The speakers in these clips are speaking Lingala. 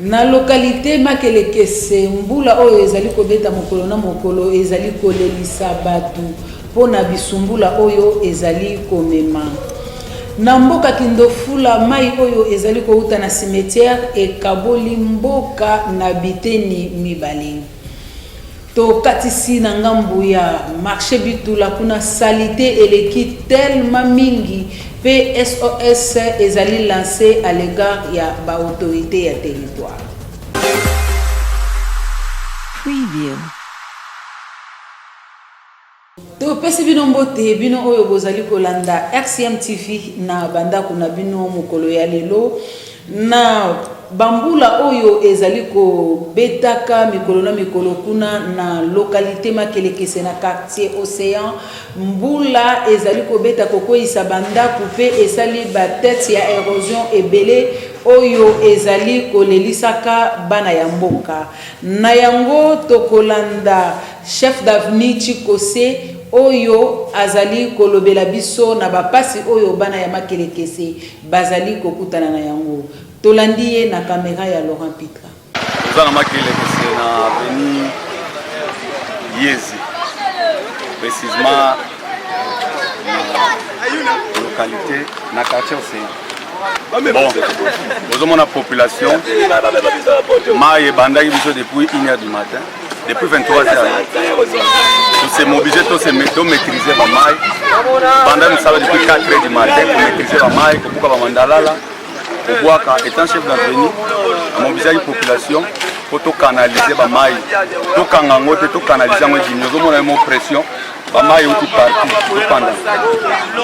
Na localité Makelekese mbula oyo ezali kobeta mokolo na mokolo ezali kolelisa batu pona bisumbula oyo ezali komema. Na mboka Kindofula mai oyo ezali kouta na cimetière ekaboli mboka na biteni mibale. To katisi na ngambu ya marché bitula kuna salité eleki tellement mingi PSOS ezali lancé à l'égard ya ba autorité ya territoire. Preview. To pesi bino mbote bino oyo bozali kolanda RCM TV na banda kuna bino mokolo ya lelo na bambula oyo ezali ko betaka mikolo na mikolo kuna na localité Makelekese na quartier Océan mbula ezali ko beta koko isa banda coupe esali ba tête ya érosion ebele oyo ezali kolelisaka bana ya mboka na yango tokolanda chef d'avenue Chikose oyo azali kolobela biso na bapasi oyo bana ya Makelekese bazali kokutana na yango tolandiye na caméra ya Laurent Pitra. Zana Makelekese na avenue Yezi précisément na localité na quartier Océan. Bon, nous avons la population maille bandaki biso depuis 1h du matin, depuis 23h. Tous ces mobilisés, tous ces méthodes maîtriser la maille. Pendant nous savons depuis 4h du matin pour maîtriser la maille, pour pouvoir mandalala, pour voir étant chef d'avenue, mobiliser la population pour tout canaliser la maille, tout canaliser, tout canaliser. Nous avons une pression. Bama est aussi parti pendant.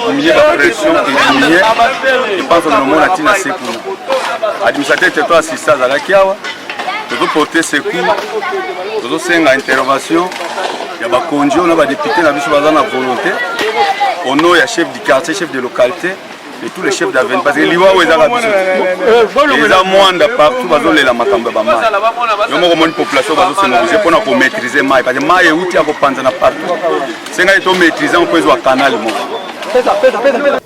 Il y a la pression et diminuer. Je pense que le monde a tiré ses coups. Administrateur territoire assistant à la Kiawa. Nous devons porter ses coups. Nous devons faire une intervention. Il y a des conjoints, on a des députés, on a la volonté. On a un chef du quartier, chef de localité. Et tous les chefs d'avenue, parce que les gens ont moins de partout, ils ont les makambo bama. Ils ont une population qui se mobilise pour maîtriser maï, parce que maï est outil à reprendre partout. C'est quand ils ont maîtrisé, on peut jouer canal.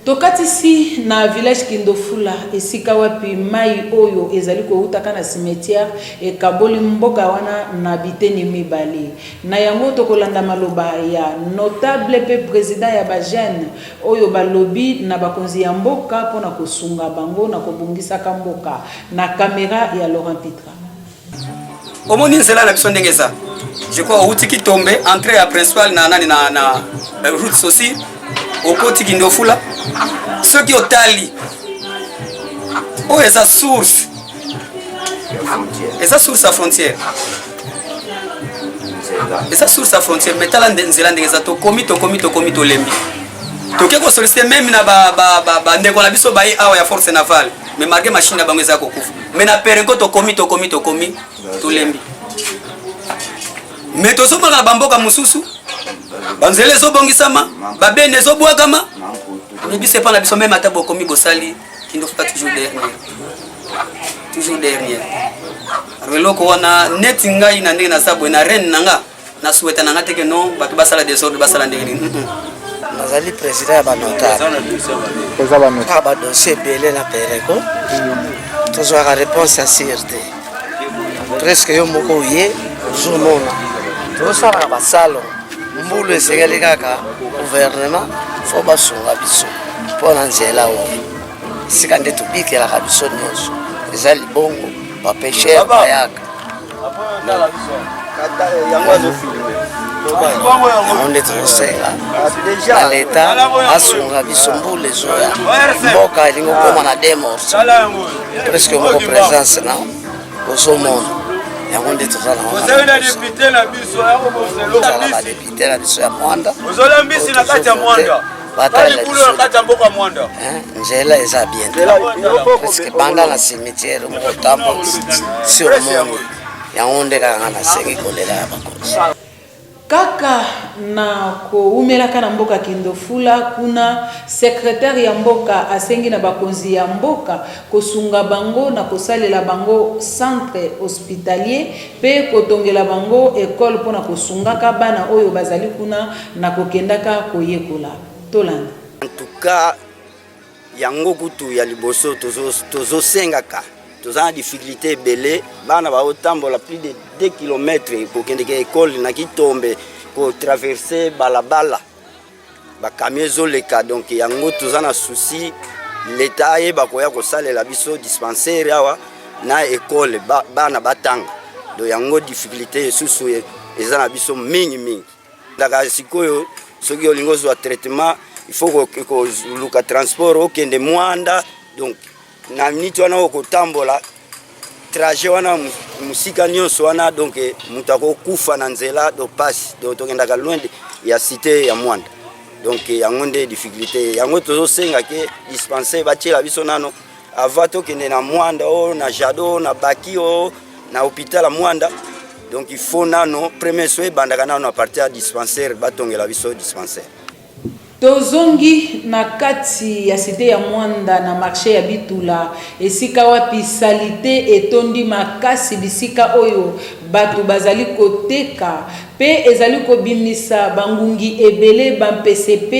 Tokatisi na village Kindofula esika wapi mai oyo ezali ko utaka na cimetière e kaboli mboka wana na biteni mibale na yango tokolanda maloba ya notable pe président ya ba jeune oyo balobi na bakonzi ya mboka pona kosunga bango na kobungisa ka mboka na caméra ya Laurent Pitra. Omoni nzela na biso ndenge ça je crois outiki tombe entrée à principal na nani na route sosi au côté Kindofula ceux qui ont tali oh esa source à frontière esa source à frontière metala nzela ndenge za to komi to lembi to keko solliciter même na ba ndeko la biso bai awa ya force navale mais marqué machine na bango za kokufa mais na perenko to komi to lembi mais to so mala bamboka mususu banzele zo bongisama babene zo bwakama mais c'est pas la biso même ata bokomi bosali Kindofula toujours dernier reloko wana net ngai na ndenge na sabwe na reine nanga na souhaita nanga teke non batu basala desordre basala ndenge nazali président ya banotable ba dossier belé na pereko toujours la réponse à sûreté presque yo moko ye jour mona to sala ba salon mbulu esengeli kaka gouvernement faut basunga biso pona nzela oyo sika nde tobikelaka biso nyonso eza libongo bapesher bayaka onde tosenga na leta asunga biso mbulu ezoya mboka elingi okoma na demorce presque moko présence na ozomona yango nde tozala badepute na biso ya mwanda nzela eza bien presque banda na cimetière moko tambo sur moni yango nde kaka nasengi kolela ya bakonzi kaka na koumelaka na mboka Kindofula kuna secrétaire ya mboka asengi na bakonzi ya mboka kosunga bango na kosalela bango centre hospitalier pe kotongela bango école pona kosungaka bana oyo bazali kuna na kokendaka koyekola tolanda. En tout cas yango kutu ya liboso tozo sengaka tozana difficulté belé bana ba otambola plus de 2 km pour kende ke école na Kitombe ko traverser balabala ba camion leka donc yango tozana souci l'état e ba koya ko salela biso dispensaire awa na école bana batanga do yango difficulté susu ezana biso mingi daga sikoyo soki olingo zo traitement il faut ko luka transport okende Mwanda donc na minute wana okotambola trajet wana musika nyonso wana donc mutako kufa na nzela do passe donc tokendaka loin ya cité ya Mwanda donc yango nde difficulté yango tozo senga ke dispensaire batiela biso nano avant tokende na Mwanda o na Jado na Bakio na hôpital ya Mwanda donc il faut nano premier soin bandaka nano à partir ya dispensaire batongela biso dispensaire. Tozongi na kati ya cité ya Mwanda na marché ya Bitula esika wapi salite etondi makasi bisika oyo batu bazali koteka pe ezali kobimisa bangungi ebele PCP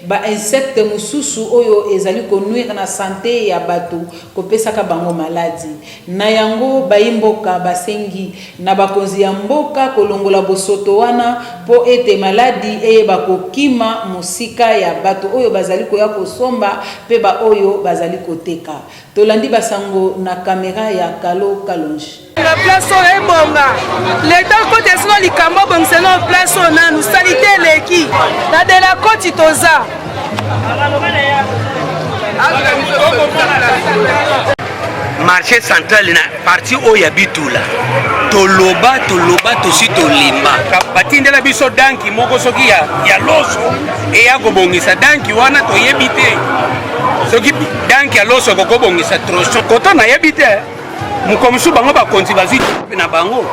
ba insecte mususu oyo ezali konuira na santé ya batu kopesaka bango maladi na yango bayimboka basengi na bakonzi ya mboka kolongola bosoto wana po ete maladi eyeba kokima musika ya batu oyo bazali koya kosomba pe ba oyo bazali koteka. Tolandi basango na kamera ya Kalo Kalonji. La place est bonga. L'état côté sur les cambo bon c'est non place on nous salité les qui. La de la côte toza. Marché central na parti oya Bitula. Toloba tosi tolimba. Batindela biso danki moko soki ya loso e ya kobongisa danki wana toyebite. Soki danki ya loso kokobongisa troso. Koto na yebite. Mukomisu bango ba konti bazi na bango.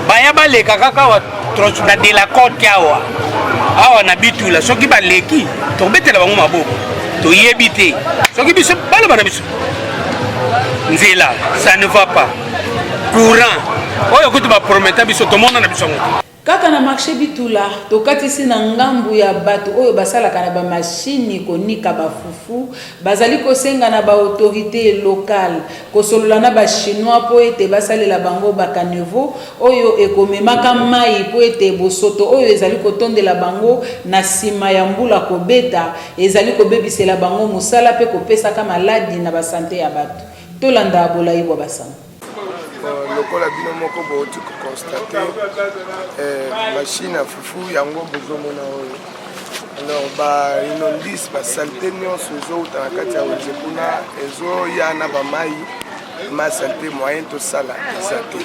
Baya baleka kaka wa troso na de la côte awa na Bitula soki baleki to betela bango maboko. Toyebite. Soki biso bala bana biso. Nzela, ça ne va pas. Courant. Oyo kutu ba prometa biso to mona na biso. Kaka na marché Bitula tokatisi na ngambu ya batu oyo basalaka na ba machine konika bafufu bazali kosenga na ba autorité locale kosolola na ba chinois po ete basalela bango ba kanevo oyo ekomemaka mai po ete bosoto oyo ezali kotondela bango na sima ya mbula kobeta ezali kobebisela bango musala pe kopesaka maladi na ba santé ya batu tolanda bolai bwa basanga. Lokola bino moko boti ko constater machine à fufu yango bozomona oyo alors ba inondis ba saleté nyonso zo utana kati ya wenze kuna ezo yana ba mai ma saleté moyen to sala exacte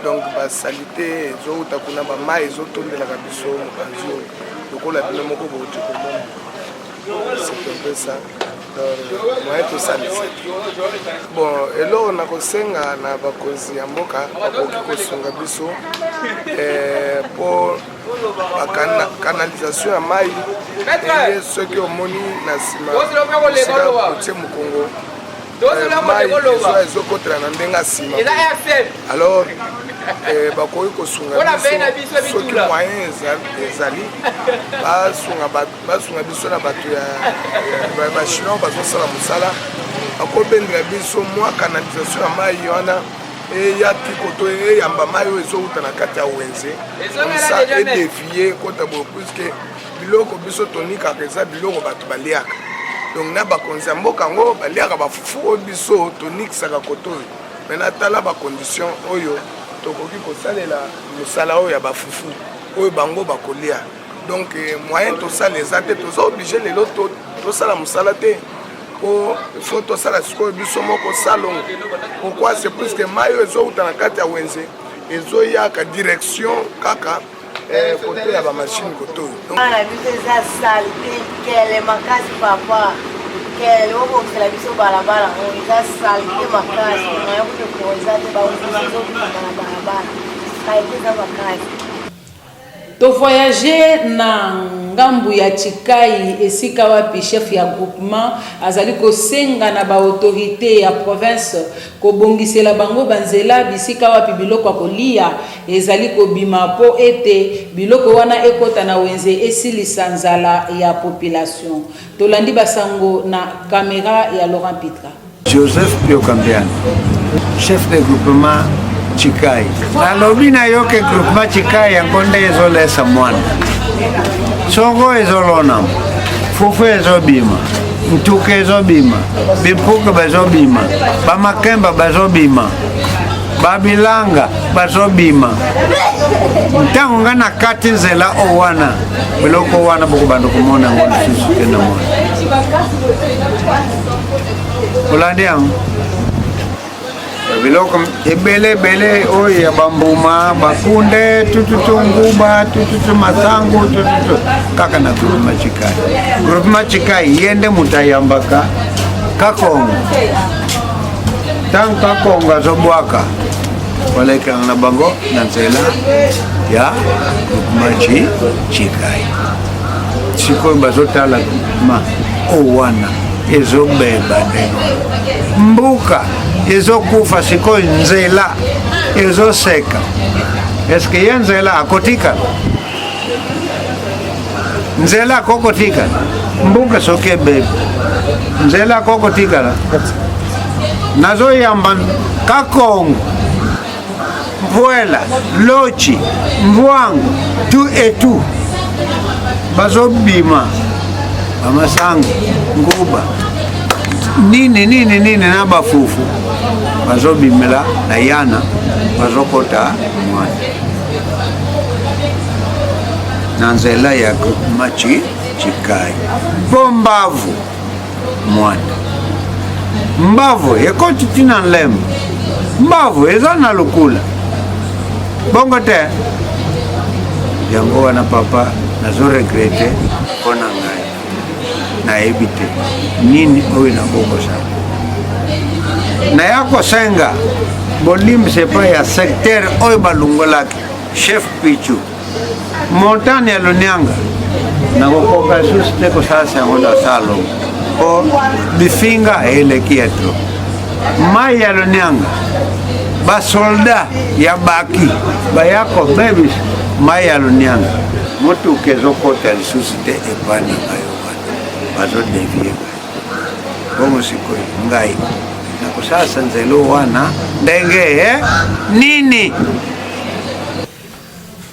donc ba saleté ezo utakuna ba mai ezo tondela ka biso mokanzo lokola bino moko boti ko mona c'est un peu ça. Moyen to sala bon elo na kosenga na bakonzi ya mboka bakoki kosunga biso po canalisation ya mai et soki omoni na sima sika kotie mokongo mai ezokotela na ndenge ya sima alors bakoki kosunga biso soki moyen ezali basunga biso na bato ya bachinois bazosala mosala bakobendela biso mwa canalisation ya mai wana eya ti koto eyamba mai oyo ezouta na kati ya wenze komsa edevie kota boye puiske biloko biso tonikaka eza biloko bato baliaka donc na bakonzi ya mboka yango baliaka bafufu oyo biso tonikisaka koto oyo me natala bacondition oyo tokoki kosalela mosala oyo ya bafufu oyo bango bakolia donc moyen tosala eza te toza oblige lelo tosala mosala te po faut tosala sikoyo biso moko salongo pourquoi c'est plus que mai oyo ezouta na kati ya wenze ezoyaka direction kaka koto ya bamashine koto oyo na biso eza sale te kele makasi papa kele okokisela biso balabala oyo eza sale te makasi nayo kutokoko eza te baozozokutana na balabala kaye te eza makasi. To voyager na ngambu ya Chikai esika wapi chef ya groupement azali kosenga na ba autorité ya province kobongisela bango banzela bisika wapi biloko akolia ezali kobima po ete biloko wana ekota na wenze esilisa nzala ya population. Tolandi basango na kamera ya Laurent Pitra. Joseph Pio Kambiani. chef de groupement Chikai. Nalobi na yo ke groupement Chikai yango nde ezolesa mwana. Songo ezolonam, fufu ezobima, ntuke ezobima, bimpuke bazobima, bamakemba bazobima, babilanga bazobima. Ntango nga na kati nzela owana, biloko wana boko bando kumona ngo lisusu tena mwana. Olandi yango biloko ebele oyo ya bambuma bakunde tututu nguba tututu masangu tututu kaka na groupement Chikai yende mutayambaka kakongo tang kakongo azobwaka walekana na bango na nzela ya groupement Chikai sikoyo bazotala groupement owana ezobeba ndeno mbuka ezokufa sikoyo nzela ezoseka eske ye nzela akotika nzela akokotika mbuka soki ebebe nzela akokotikala nazoyamba kakongo mvuela lochi mvwangu tu etu bazobima bamasango nguba nini na bafufu bazobimela na yana bazokota mwana na nzela ya machi Chikai bombavu mwana mbavu ekoti tina nlembo mbavu eza na lukula bongo te yango wana papa nazo regrete kona ngai na ebite nini oyo na boko sana na yako senga bolimbi sepa ya secteur oyo balungolaki chef Pichu montagne ya Lonianga na kokoka susi teko sasa yango na salo o bifinga eleki etro mai ya Lonianga basolda ya baki bayako bebis mai ya Lonianga motu kezokota lisusi te epani ngayo bazodevie bongo sikoyo ngai nakusasa nzelo wana ndenge nini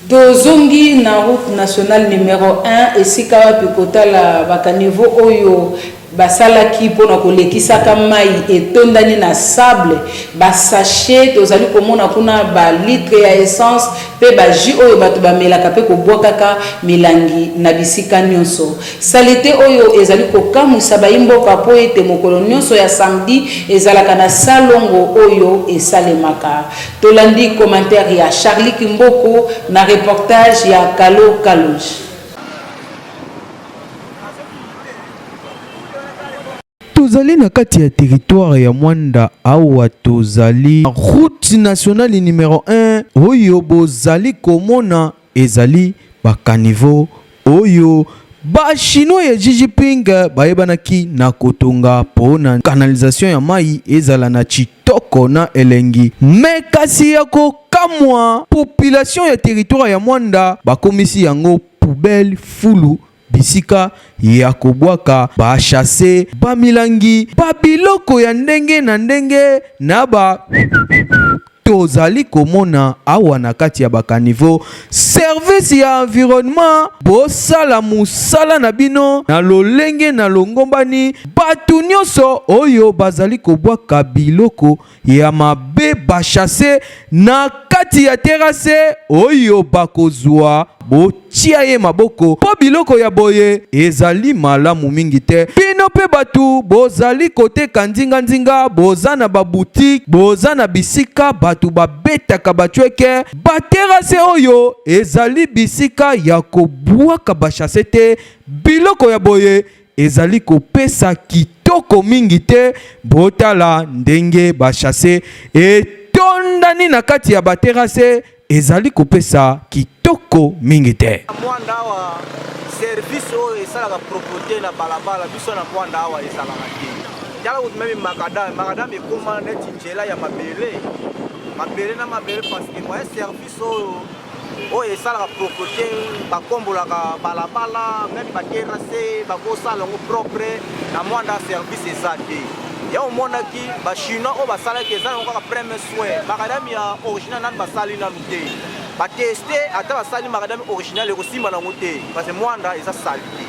tozongi na route nationale numéro 1 esika wapi kotala bakanivo oyo basalaki mpona kolekisaka mai etondani na sable basachet tozali komona kuna balitre ya essence mpe bajus oyo bato bamelaka mpe kobwakaka milangi na bisika nyonso salite oyo ezali kokamwisa bayimboka mpo ete mokolo nyonso ya samedi ezalaka na salongo oyo esalemaka tolandi commentaire ya Charlie Kimboko na reportage ya Kalo Kalouji. Tozali na kati ya territoire ya Mwanda awa tozali route nationale numéro 1 oyo bozali komona ezali bakanivo oyo ba chinois ya Xi Jinping bayebanaki na kotonga pona canalisation ya mai ezala na chitoko na elengi me kasi ya kokamwa population ya territoire ya Mwanda bakomisi yango poubelle fulu bisika ya kobwaka ba chasser ba milangi ba biloko ya ndenge na ndenge na ba tozali komona awa na kati ya bakanivo service ya environnement bosala musala na bino na lolenge na longombani batu nyonso oyo bazali kobwaka biloko ya mabe bachase na kati ya terrasse oyo bakozwa botia ye maboko po biloko ya boye ezali malamu mingi te bino pe batu bozali koteka ndinga boza na baboutique boza na bisika batu babetaka bachweke baterase oyo ezali bisika ya kobwaka bachase te biloko ya boye ezali kopesa kitoko mingi te botala ndenge bachase etondani na kati ya baterase ezali kopesa kitoko mingi te. Mwanda awa service oyo esalaka propreté na balabala biso na Mwanda awa esalaka te. Yala utumemi makadam ekoma neti njela ya mabele na mabele parce que moi service oyo esalaka propreté bakombolaka balabala même baterase bakosala ngo propre na Mwanda service eza te. ya omonaki bachinois oyo basalaki eza nango kaka premier soin makadami ya original nani basali nanu te bateste ata basali makadami original ekosimba nango te parce que mwanda eza sali te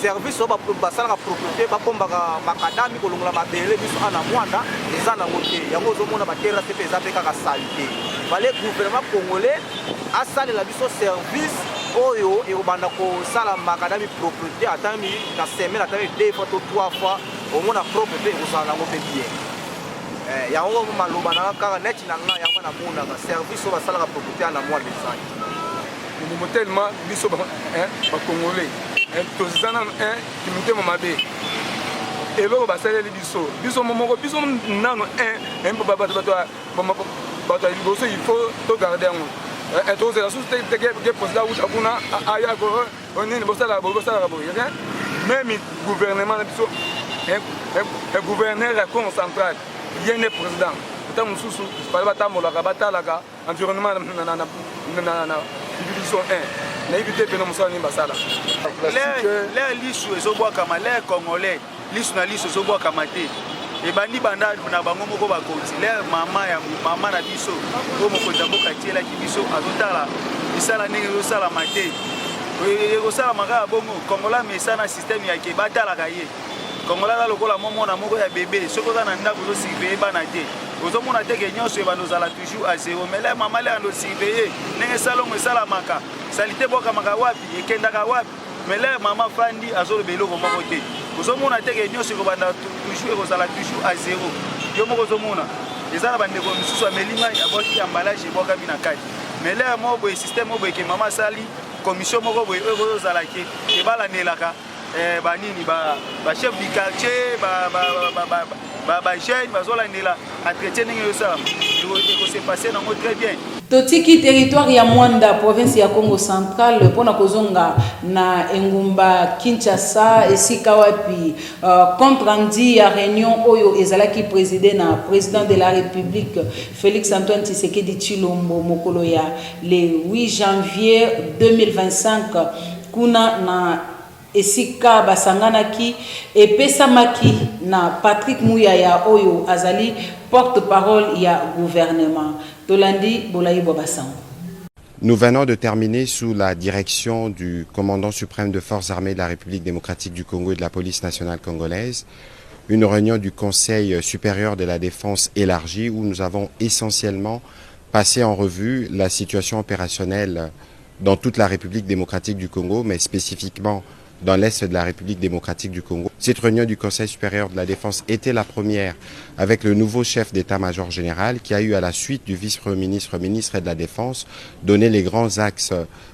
service oyo basalaka propriété babombaka makadami kolongola mabele biso ana mwanda eza nango te yango ozomona baterase mpe eza mpe kaka sali te bale gouvernement congolais asalela biso service oyo ekobanda kosala makadami propriété atami na semaine atami 2 fois to 3 fois omona propre mpe ekozala nango mpe bien yango maloba nanga kaka neti na nga yango namonaka service oyo basalaka propriété ana mwanda ezali momo tellement biso bacongolais toza nano mitema mabe eloko basaleli biso momoko biso nano bato ya liboso il faut togarde yango tozela susu teke président wuta kuna ayako onini bosalaka boye même gouvernement na biso gouverneur ya congo central ye ne président ata mosusu bale batambolaka batalaka environnement na division 1 nayebi te pene mosala nini basala lere lisu ezobwakama lere congolais lisu na lisu ezobwakama te ebandi banda na bango moko bakonzi lere mama na biso oyo mokonzi ya mboka atielaki biso azotala misala ndenge ezosalama te ekosalama kaka bongo kongola mesa na systeme yake batalaka ye kongola aza lokola momona moko ya bebe soki oza na ndako ozosurveye bana te ozomona teke nyonso ebanda ozala toujours a zero mais lere mama lere ando surveye ndenge esalongo esalamaka salite bwakamaka wapi ekendaka wapi mais lere mama fandi azoloba eloko moko te ozomona teke nyonso ekobanda toujours ekozala toujours a zero yo moko ozomona eza na bandeko mosusu amelima abwaki ambalage ebwakami na kati mais lere moko boye systeme moko boye ke mama asali commission moko boye oyo kozozalaki ebalanelaka banini bachef du quartier bajeune bazolandela entretien ndenge ezosalama ekose passe nango très bien. Totiki territoire ya Mwanda province ya Congo central pona kozonga na engumba Kinshasa esika wapi compte rendu ya réunion oyo ezalaki président de la République Félix Antoine Tshisekedi Tshilombo mokolo ya le 8 janvier 2025 kuna na esika basanganaki epesamaki na Patrick Muyaya oyo azali porte-parole ya gouvernement. Nous venons de terminer sous la direction du commandant suprême de forces armées de la République démocratique du Congo et de la police nationale congolaise une réunion du Conseil supérieur de la défense élargie où nous avons essentiellement passé en revue la situation opérationnelle dans toute la République démocratique du Congo, mais spécifiquement dans l'Est de la République démocratique du Congo. Cette réunion du Conseil supérieur de la défense était la première avec le nouveau chef d'état-major général qui a eu à la suite du vice-premier ministre, ministre de la Défense, donné les grands axes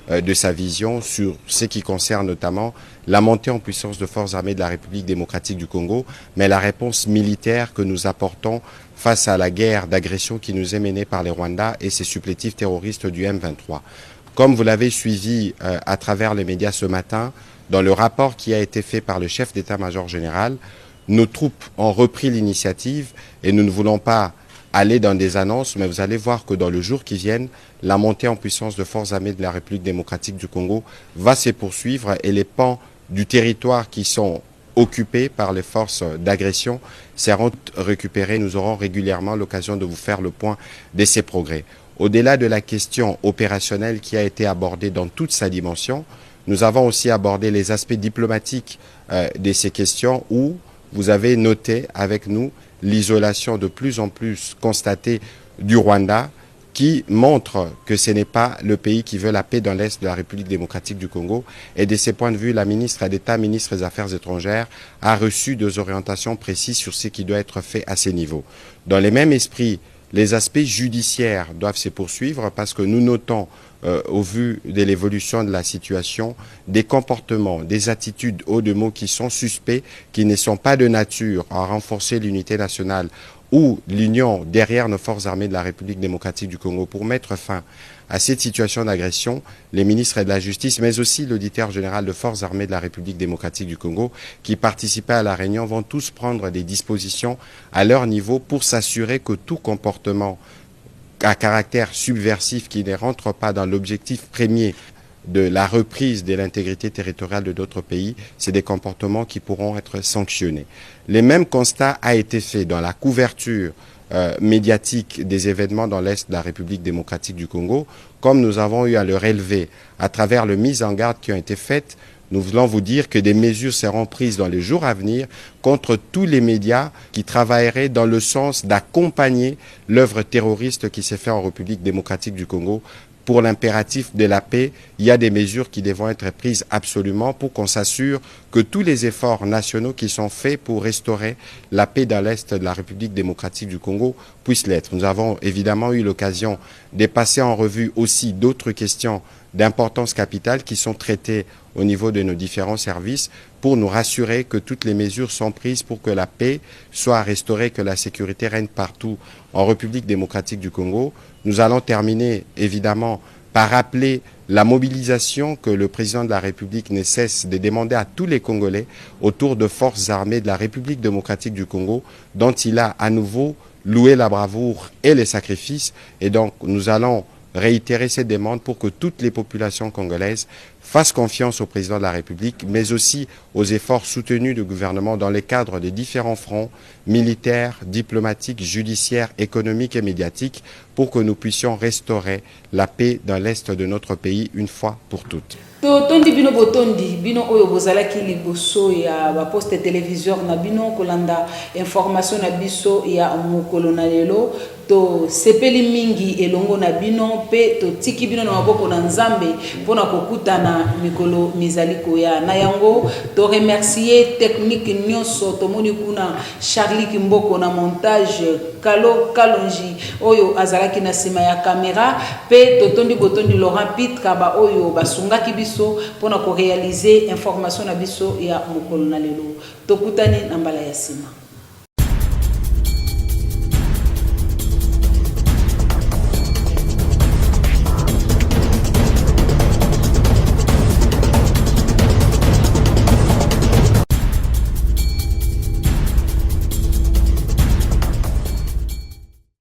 de sa vision sur ce qui concerne notamment la montée en puissance de forces armées de la République démocratique du Congo, mais la réponse militaire que nous apportons face à la guerre d'agression qui nous est menée par les Rwandais et ses supplétifs terroristes du M23. Comme vous l'avez suivi à travers les médias ce matin, dans le rapport qui a été fait par le chef d'état-major général, nos troupes ont repris l'initiative et nous ne voulons pas aller dans des annonces, mais vous allez voir que dans le jour qui viennent, la montée en puissance de forces armées de la République démocratique du Congo va se poursuivre et les pans du territoire qui sont occupés par les forces d'agression seront récupérés. Nous aurons régulièrement l'occasion de vous faire le point de ces progrès. Au-delà de la question opérationnelle qui a été abordée dans toute sa dimension, nous avons aussi abordé les aspects diplomatiques de ces questions où vous avez noté avec nous l'isolation de plus en plus constatée du Rwanda qui montre que ce n'est pas le pays qui veut la paix dans l'Est de la République démocratique du Congo. Et de ce point de vue, la ministre d'État, ministre des Affaires étrangères, a reçu des orientations précises sur ce qui doit être fait à ces niveaux. Dans le même esprit, les aspects judiciaires doivent se poursuivre parce que nous notons au vu de l'évolution de la situation, des comportements, des attitudes hauts de mots qui sont suspects, qui ne sont pas de nature à renforcer l'unité nationale ou l'union derrière nos forces armées de la République démocratique du Congo pour mettre fin à cette situation d'agression. Les ministres de la Justice, mais aussi l'auditeur général de forces armées de la République démocratique du Congo, qui participaient à la réunion, vont tous prendre des dispositions à leur niveau pour s'assurer que tout comportement à caractère subversif qui ne rentre pas dans l'objectif premier de la reprise de l'intégrité territoriale de d'autres pays, c'est des comportements qui pourront être sanctionnés. Le même constat a été fait dans la couverture médiatique des événements dans l'Est de la République démocratique du Congo, comme nous avons eu à le relever à travers les mises en garde qui ont été faites. Nous voulons vous dire que des mesures seront prises dans les jours à venir contre tous les médias qui travailleraient dans le sens d'accompagner l'œuvre terroriste qui s'est faite en République démocratique du Congo. Pour l'impératif de la paix, il y a des mesures qui devront être prises absolument pour qu'on s'assure que tous les efforts nationaux qui sont faits pour restaurer la paix dans l'Est de la République démocratique du Congo puissent l'être. Nous avons évidemment eu l'occasion de passer en revue aussi d'autres questions d'importance capitale qui sont traitées au niveau de nos différents services pour nous rassurer que toutes les mesures sont prises pour que la paix soit restaurée, que la sécurité règne partout en République démocratique du Congo. Nous allons terminer évidemment par rappeler la mobilisation que le président de la République ne cesse de demander à tous les Congolais autour de forces armées de la République démocratique du Congo, dont il a à nouveau loué la bravoure et les sacrifices. Et donc nous allons réitérer ces demandes pour que toutes les populations congolaises fassent confiance au président de la République, mais aussi aux efforts soutenus du gouvernement dans le cadre des différents fronts militaires, diplomatiques, judiciaires, économiques et médiatiques pour que nous puissions restaurer la paix dans l'Est de notre pays une fois pour toutes. tondi bino botondi bino oyo bozalaki liboso ya baposte téléviseur na bino kolanda information na biso ya mokolo na lelo to sepeli mingi elongo na bino pe to tiki bino na maboko na nzambe pona kokutana mikolo mizali koya na yango to remercier technique nyonso to moni kuna Charlie Kimboko na montage Kalo Kalonji oyo azalaki na sima ya kamera pe to tondi botondi Laurent Pitre kaba oyo basungaki biso pona ko réaliser information na biso ya mokolo na lelo tokutani na mbala ya sima.